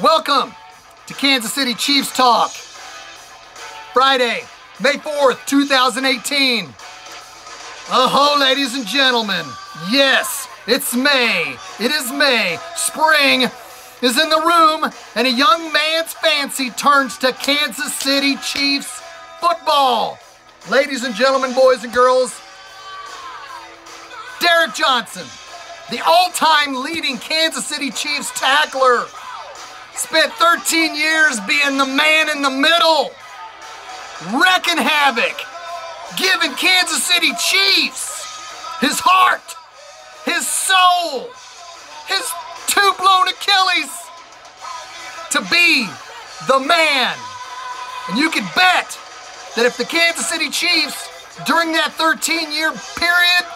Welcome to Kansas City Chiefs Talk. Friday, May 4th, 2018. Oh, ladies and gentlemen, yes, it's May. It is May. Spring is in the room, and a young man's fancy turns to Kansas City Chiefs football. Ladies and gentlemen, boys and girls, D.Johnson, the all-time leading Kansas City Chiefs tackler, spent 13 years being the man in the middle, wrecking havoc, giving Kansas City Chiefs his heart, his soul, his two blown Achilles to be the man. And you can bet that if the Kansas City Chiefs during that 13-year period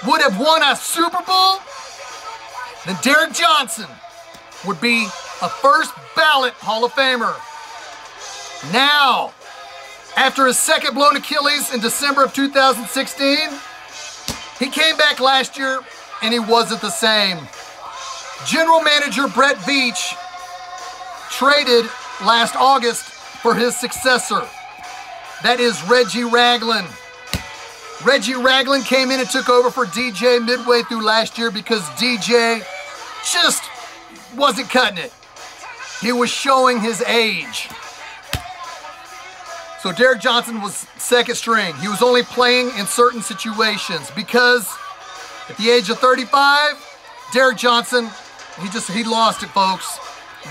would have won a Super Bowl, then D.Johnson would be a first ballot Hall of Famer. Now, after his second blown Achilles in December of 2016, he came back last year and he wasn't the same. General Manager Brett Veach traded last August for his successor. That is Reggie Ragland. Reggie Ragland came in and took over for DJ midway through last year because DJ just wasn't cutting it. He was showing his age. So D.Johnson was second string. He was only playing in certain situations because at the age of 35, D.Johnson, he lost it, folks.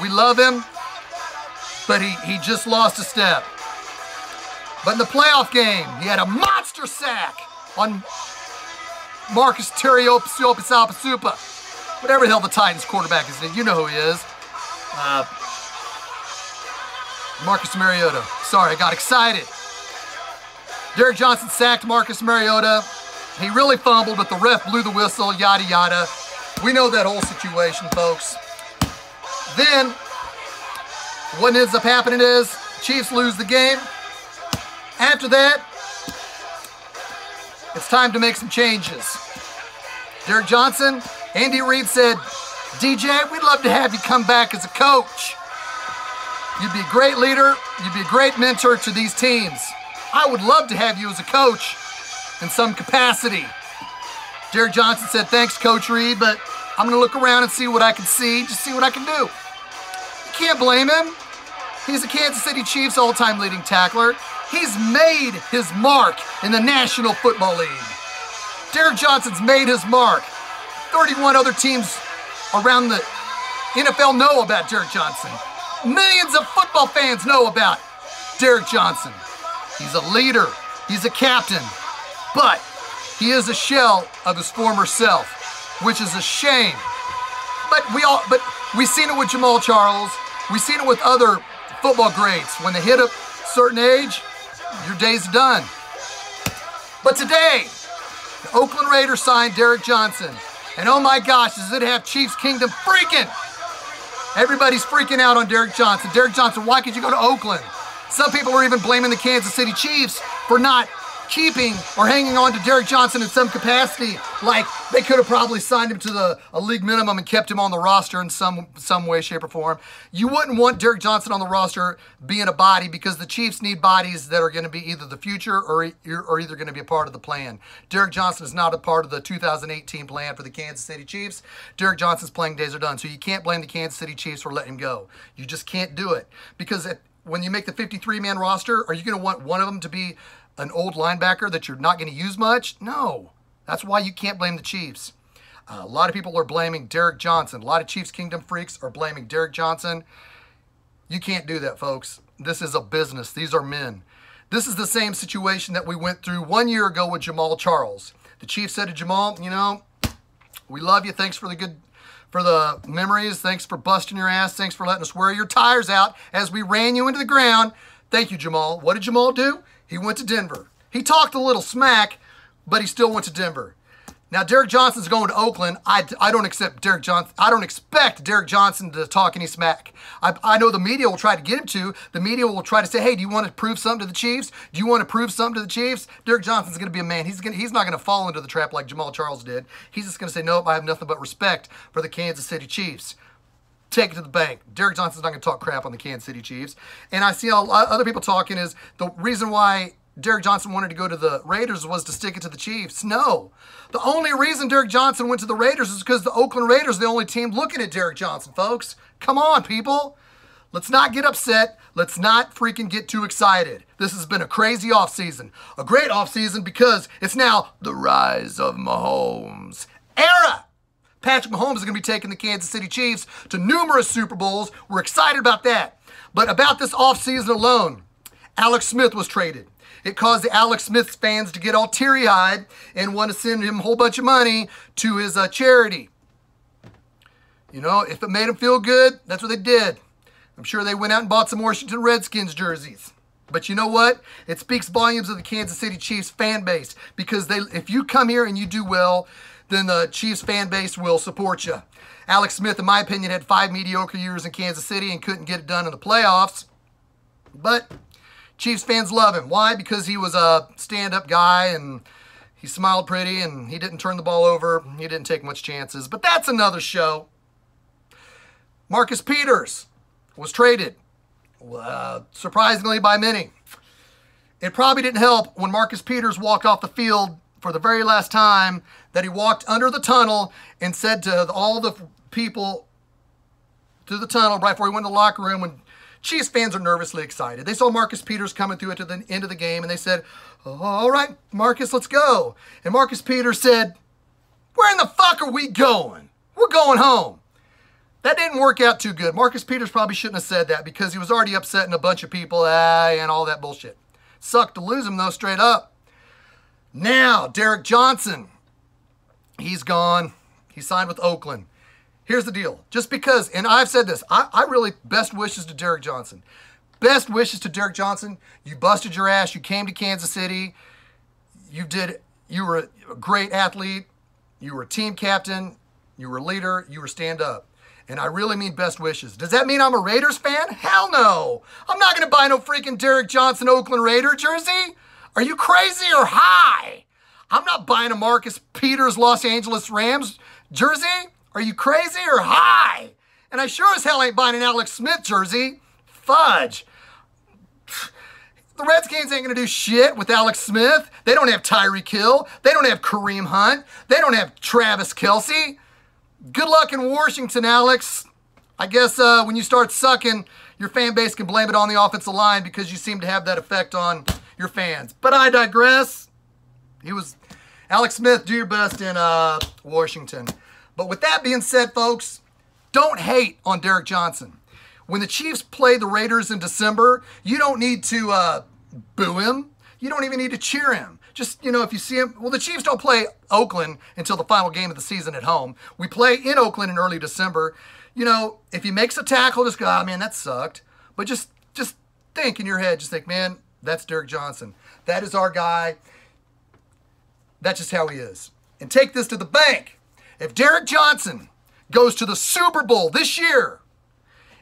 We love him, but he just lost a step. But in the playoff game, he had a monster sack on Marcus Terrio-Supa, whatever the hell the Titans quarterback is. You know who he is. Marcus Mariota. Sorry, I got excited. D.Johnson sacked Marcus Mariota. He really fumbled, but the ref blew the whistle, yada, yada. We know that whole situation, folks. Then, what ends up happening is, Chiefs lose the game. After that, it's time to make some changes. D.Johnson, Andy Reid said, DJ, we'd love to have you come back as a coach. You'd be a great leader. You'd be a great mentor to these teams. I would love to have you as a coach in some capacity. D.Johnson said, thanks, Coach Reid, but I'm going to look around and see what I can see, just see what I can do. You can't blame him. He's a Kansas City Chiefs all-time leading tackler. He's made his mark in the National Football League. D.Johnson's made his mark. 31 other teams around the NFL know about D.Johnson. Millions of football fans know about D.Johnson. He's a leader. He's a captain. But he is a shell of his former self, which is a shame. But we've seen it with Jamal Charles. We've seen it with other football greats. When they hit a certain age, your day's done. But today, the Oakland Raiders signed D.Johnson. And oh my gosh, does it have Chiefs Kingdom freaking? Everybody's freaking out on D.Johnson. D.Johnson, why could you go to Oakland? Some people are even blaming the Kansas City Chiefs for not keeping or hanging on to D.Johnson in some capacity. Like they could have probably signed him to a league minimum and kept him on the roster in some way, shape, or form. You wouldn't want D.Johnson on the roster being a body because the Chiefs need bodies that are going to be either the future or either going to be a part of the plan. D.Johnson is not a part of the 2018 plan for the Kansas City Chiefs. D.Johnson's playing days are done, so you can't blame the Kansas City Chiefs for letting him go. You just can't do it because when you make the 53-man roster, are you going to want one of them to be an old linebacker that you're not going to use much? No. That's why you can't blame the Chiefs. A lot of people are blaming D.Johnson. A lot of Chiefs Kingdom freaks are blaming D.Johnson. You can't do that, folks. This is a business. These are men. This is the same situation that we went through 1 year ago with Jamal Charles. The Chiefs said to Jamal, you know, we love you. Thanks for the memories. Thanks for busting your ass. Thanks for letting us wear your tires out as we ran you into the ground. Thank you, Jamal. What did Jamal do? He went to Denver. He talked a little smack, but he still went to Denver. Now, D.Johnson's going to Oakland. I don't accept D.Johnson. I don't expect D.Johnson to talk any smack. I know the media will try to get him to. The media will try to say, hey, do you want to prove something to the Chiefs? Do you want to prove something to the Chiefs? D.Johnson's going to be a man. He's not going to fall into the trap like Jamal Charles did. He's just going to say, nope, I have nothing but respect for the Kansas City Chiefs. take it to the bank. Derek Johnson's not going to talk crap on the Kansas City Chiefs. And I see a lot other people talking is the reason why Derek Johnson wanted to go to the Raiders was to stick it to the Chiefs. No. The only reason Derek Johnson went to the Raiders is because the Oakland Raiders are the only team looking at Derek Johnson, folks. Come on, people. Let's not get upset. Let's not freaking get too excited. This has been a crazy offseason. A great offseason because it's now the rise of Mahomes era. Patrick Mahomes is going to be taking the Kansas City Chiefs to numerous Super Bowls. We're excited about that. But about this offseason alone, Alex Smith was traded. It caused the Alex Smith fans to get all teary-eyed and want to send him a whole bunch of money to his charity. You know, if it made him feel good, that's what they did. I'm sure they went out and bought some Washington Redskins jerseys. But you know what? It speaks volumes of the Kansas City Chiefs fan base because if you come here and you do well, then the Chiefs fan base will support you. Alex Smith, in my opinion, had 5 mediocre years in Kansas City and couldn't get it done in the playoffs. But Chiefs fans love him. Why? Because he was a stand-up guy and he smiled pretty and he didn't turn the ball over. He didn't take much chances. But that's another show. Marcus Peters was traded, surprisingly by many. It probably didn't help when Marcus Peters walked off the field for the very last time that he walked under the tunnel and said to all the people through the tunnel right before he went to the locker room when Chiefs fans are nervously excited. They saw Marcus Peters coming through it to the end of the game and they said, all right, Marcus, let's go. And Marcus Peters said, where in the fuck are we going? We're going home. That didn't work out too good. Marcus Peters probably shouldn't have said that because he was already upsetting a bunch of people and all that bullshit. Sucked to lose him though, straight up. Now, Derek Johnson, he's gone. He signed with Oakland. Here's the deal. Just because, and I've said this, I really, best wishes to Derek Johnson. Best wishes to Derek Johnson. You busted your ass. You came to Kansas City. You were a great athlete. You were a team captain. You were a leader. You were stand up. And I really mean best wishes. Does that mean I'm a Raiders fan? Hell no. I'm not going to buy no freaking Derek Johnson Oakland Raider jersey. Are you crazy or high? I'm not buying a Marcus Peters Los Angeles Rams jersey. Are you crazy or high? And I sure as hell ain't buying an Alex Smith jersey. Fudge. The Redskins ain't going to do shit with Alex Smith. They don't have Tyreek Hill. They don't have Kareem Hunt. They don't have Travis Kelce. Good luck in Washington, Alex. I guess when you start sucking, your fan base can blame it on the offensive line because you seem to have that effect on your fans. But I digress. Alex Smith, do your best in Washington. But with that being said, folks, don't hate on Derek Johnson. When the Chiefs play the Raiders in December, you don't need to boo him. You don't even need to cheer him. Just, you know, if you see him, well, the Chiefs don't play Oakland until the final game of the season at home. We play in Oakland in early December. You know, if he makes a tackle, just go, oh, man, that sucked. But just think in your head, just think, man, that's Derek Johnson. That is our guy. That's just how he is. And take this to the bank. If Derek Johnson goes to the Super Bowl this year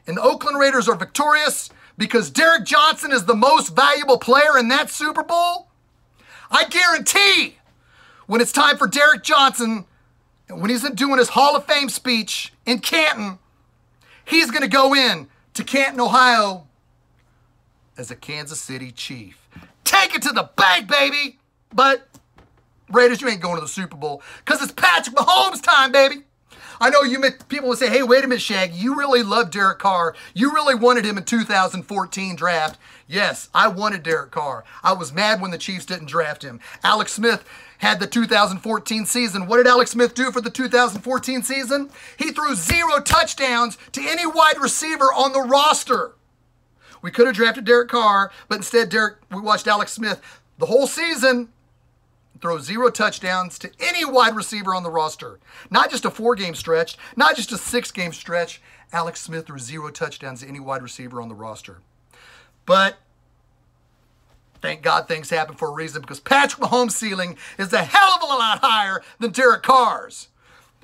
and the Oakland Raiders are victorious because Derek Johnson is the most valuable player in that Super Bowl, I guarantee when it's time for Derek Johnson, and when he's doing his Hall of Fame speech in Canton, he's going to go in to Canton, Ohio as a Kansas City Chief. Take it to the bank, baby! But Raiders, you ain't going to the Super Bowl because it's Patrick Mahomes time, baby. I know people would say, hey, wait a minute, Shaggy. You really love Derek Carr. You really wanted him in 2014 draft. Yes, I wanted Derek Carr. I was mad when the Chiefs didn't draft him. Alex Smith had the 2014 season. What did Alex Smith do for the 2014 season? He threw 0 touchdowns to any wide receiver on the roster. We could have drafted Derek Carr, but instead we watched Alex Smith the whole season throw 0 touchdowns to any wide receiver on the roster. Not just a 4-game stretch, not just a 6-game stretch. Alex Smith threw 0 touchdowns to any wide receiver on the roster. But thank God things happen for a reason because Patrick Mahomes' ceiling is a hell of a lot higher than Derek Carr's.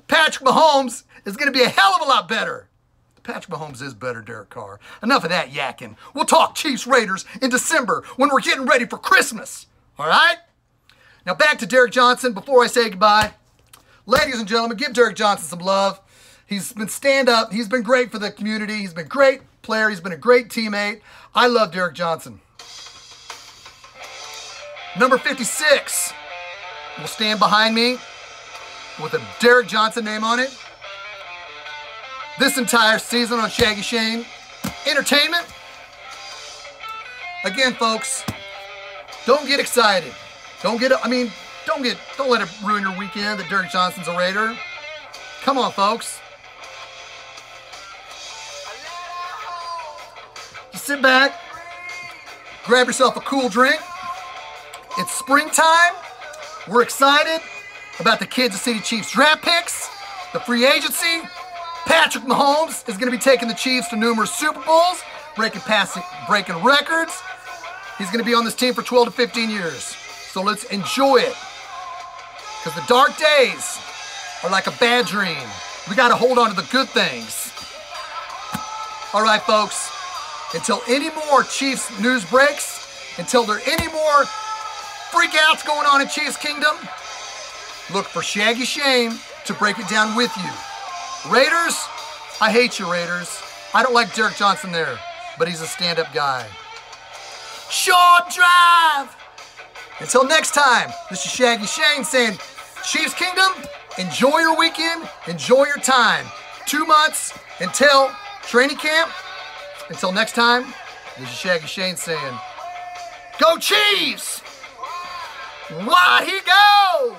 Patrick Mahomes is going to be a hell of a lot better. Patrick Mahomes is better than Derek Carr. Enough of that yakking. We'll talk Chiefs Raiders in December when we're getting ready for Christmas. All right? Now back to Derek Johnson before I say goodbye. Ladies and gentlemen, give Derek Johnson some love. He's been stand-up. He's been great for the community. He's been a great player. He's been a great teammate. I love Derek Johnson. Number 56 will stand behind me with a Derek Johnson name on it. This entire season on Shaggyshane Entertainment. Again, folks, don't get excited. Don't let it ruin your weekend that Derek Johnson's a Raider. Come on, folks. Just sit back, grab yourself a cool drink. It's springtime. We're excited about the Kansas City Chiefs draft picks, the free agency. Patrick Mahomes is going to be taking the Chiefs to numerous Super Bowls, breaking records. He's going to be on this team for 12 to 15 years. So let's enjoy it. Because the dark days are like a bad dream. We got to hold on to the good things. All right, folks. Until any more Chiefs news breaks, until there are any more freakouts going on in Chiefs Kingdom, look for Shaggyshane to break it down with you. Raiders, I hate you, Raiders. I don't like Derek Johnson there, but he's a stand-up guy. Short drive! Until next time, this is Shaggyshane saying, Chiefs Kingdom, enjoy your weekend, enjoy your time. 2 months until training camp. Until next time, this is Shaggyshane saying, Go Chiefs! Why he go?